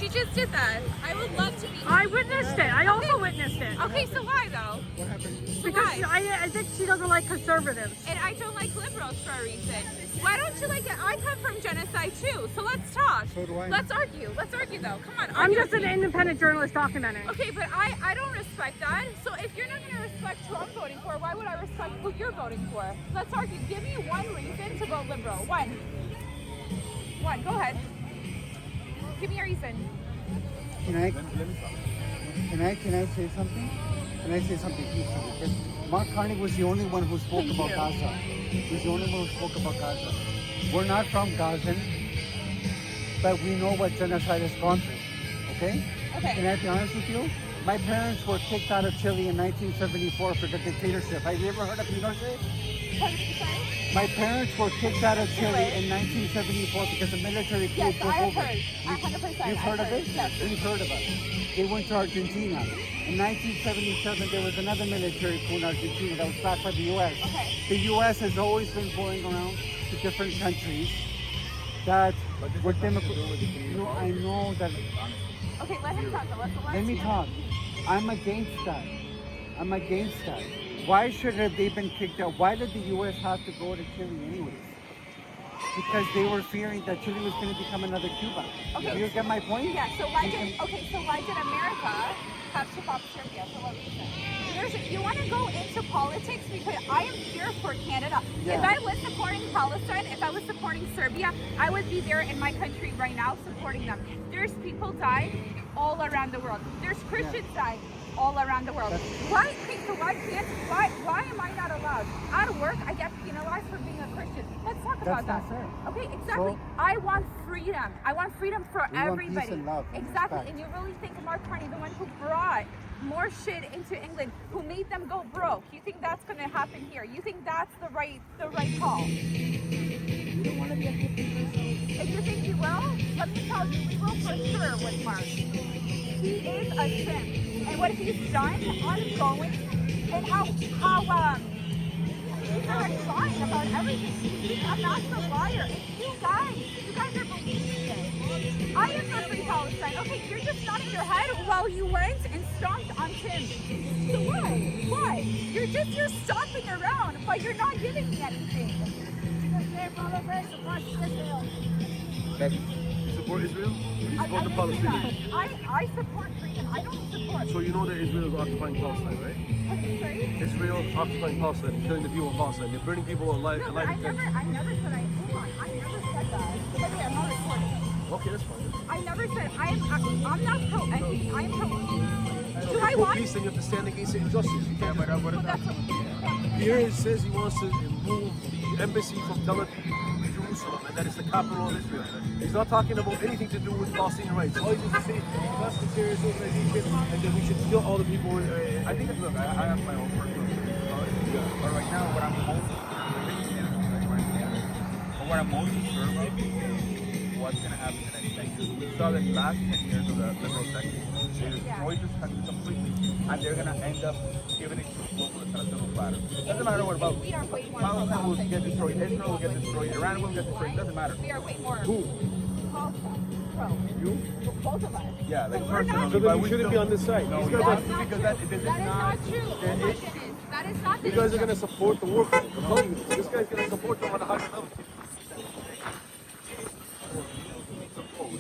She just did that. I would love to be. I witnessed it. I also witnessed it. Okay, so why though? What happened? So Because why? I think she doesn't like conservatives. And I don't like liberals for a reason. Why don't you like it? I come from genocide too, so let's talk. So do I. Let's argue. Let's argue though. Come on. I'm argue just with an me. independent journalist documenting. Okay, but I don't respect that. So if you're not going to respect who I'm voting for, why would I respect who you're voting for? Let's argue. Give me one reason to vote liberal. One. Go ahead. Give me a reason. Can I say something? Can I say something peacefully? Because Mark Carney was the only one who spoke about Gaza. He was the only one who spoke about Gaza. We're not from Gaza, but we know what genocide has gone through. Okay? Okay. Can I be honest with you? My parents were kicked out of Chile in 1974 for the dictatorship. Have you ever heard of Pinochet? My parents were kicked out of Chile in 1974 because the military coup Yes, took I have over. heard. 100%. You've heard of it? Yes. You've heard of it. They went to Argentina. In 1977, there was another military coup in Argentina that was backed by the U.S. Okay. The U.S. has always been going around to different countries that were democratic. No, I know that. Okay, let him talk. Let me talk. I'm against that. I'm against that. Why should have they been kicked out? Why did the U.S. have to go to Chile anyways? Because they were fearing that Chile was going to become another Cuba. Okay. Do you get my point? Yeah, so why did America have to pop Serbia? For what reason? You want to go into politics because I am here for Canada. Yeah. If I was supporting Palestine, if I was supporting Serbia, I would be there in my country right now supporting them. There's people dying all around the world. There's Christians dying all around the world. Why am I not allowed? At work, I get penalized for being a Christian. Let's talk about That's that. not fair. Okay, exactly. So- I want freedom. I want freedom for We want everybody. peace and love and Exactly. respect. And you really think Mark Carney, the one who brought more shit into England, who made them go broke, you think that's going to happen here? You think that's the right call? You don't want to be a good person. If you think you will, let me tell you, we will for sure with Mark. He is a simp. And what he's done ongoing, and how he's not lying about everything. He's a massive liar. And you guys are believing it. I am for free Palestine. Okay, you're just nodding your head while you went and stomped on Tim. So why? Why? You're stomping around, but you're not giving me anything. You support Israel? You support the Palestinians? I support freedom. I don't support. So you know that Israel is occupying Palestine, right? Okay, sorry? Israel occupying Palestine, killing the people of Palestine. They're burning people alive. No, but I never said hold on. I never said that. Maybe I'm not recording. Okay, that's fine. I never said I'm not pro anything. I'm pro peace. Do I For want? peace, then you have to stand against injustice. You can't Well, that's what Here it says he wants to move the embassy from Tel Aviv to Jerusalem, and that is the capital of Israel. He's not talking about anything to do with Palestinian rights. All he's just saying, that's the terrorist organization, and then we should kill all the people. I think, look, I have my own personal opinion about it. But right now, what I'm most but what I'm most sure about is what's going to happen in the next 10 years. We saw that last 10 years of the liberal section, they destroyed this country completely, and they're going to end up giving it to a civil platter. Doesn't matter what about. we are way more Palestine will pro get destroyed, Israel will get destroyed, Iran will get destroyed, doesn't matter. We are way more Who? pro. You? Both of us. Yeah, like So we're not- personally. So but then you we shouldn't still- be on this side. No, These you guys have are- to because that is That is not not true. Oh my goodness. That is not the You guys are going to support the war crime. I'm telling you, this guy's going to support them on a high level.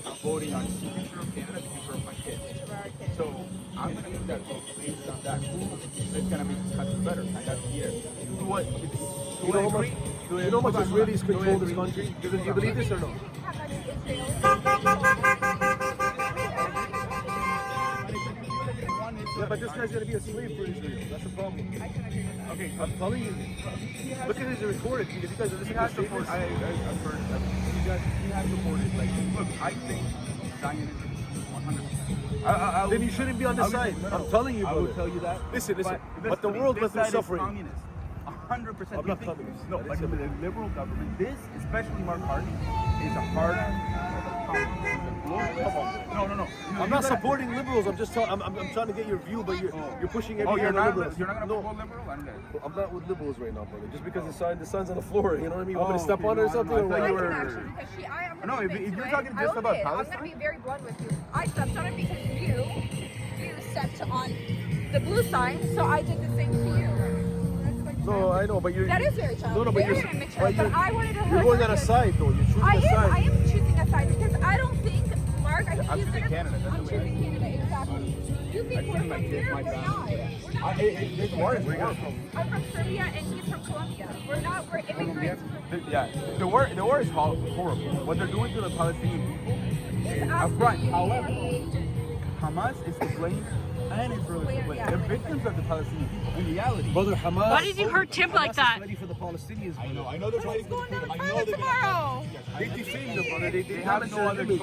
I'm voting on the future of Canada, the future of my kids. So I'm going to make that vote based on that. Who is going to make this country better? And that's the end. Do what? You know how much? Do You know how much Israelis control this country? Do you believe this or no? Yeah, but this guy's gonna be a slave for Israel. That's the problem. Okay, I'm telling you. Look at his recorded. You guys are listening to he has statements. support. I've heard that. He has supported. Like, look, I think Zionism is 100%. Then you shouldn't be on this side. I'm telling you, I brother. will tell you that. Listen. But the listen, world this went through side is suffering. communist. 100%. I'm not communist. No, That but is the liberal government, this, especially Mark Carney, is a hard communist. No, no. I'm not supporting liberals. I'm just I'm trying to get your view, but you're pushing Oh, every you're other not liberal. you're not gonna No, support liberal? I don't get it. I'm not with liberals right now, brother. Just because the sun's on the floor, you know what I mean? Want me to Oh, step okay, on it or no, something? I or thought what? you I were- can actually, because I am. No, if into you're it. talking I just will about admit, I'm Palestine- going to be very blunt with you. I stepped on it because you stepped on the blue sign, so I did the same to you. No, I know, but you're. That is very childish. No, but very you're. immature. But I wanted to. You're going on a side though. You're choosing I a side. am choosing a side because I don't think, Mark, I think I'm you choosing said Canada, that's I'm the way I choosing Canada, exactly. You think choose we're my from kids, here? my We're family. not. We're not. It's war. Where you from? I'm from Serbia and he's from Colombia. We're not. We're immigrants. Yeah, the war is horrible. What they're doing to the Palestinian people is a front. However, Hamas is to blame and Israel is to blame. They're victims of the Palestinian people. In reality, Brother, Hamas. Why did you hurt Tim like Hamas that? is ready for the Palestinians. I know they're fighting for the freedom. I know they're Tomorrow. They defamed them, brother. They They have no other choice.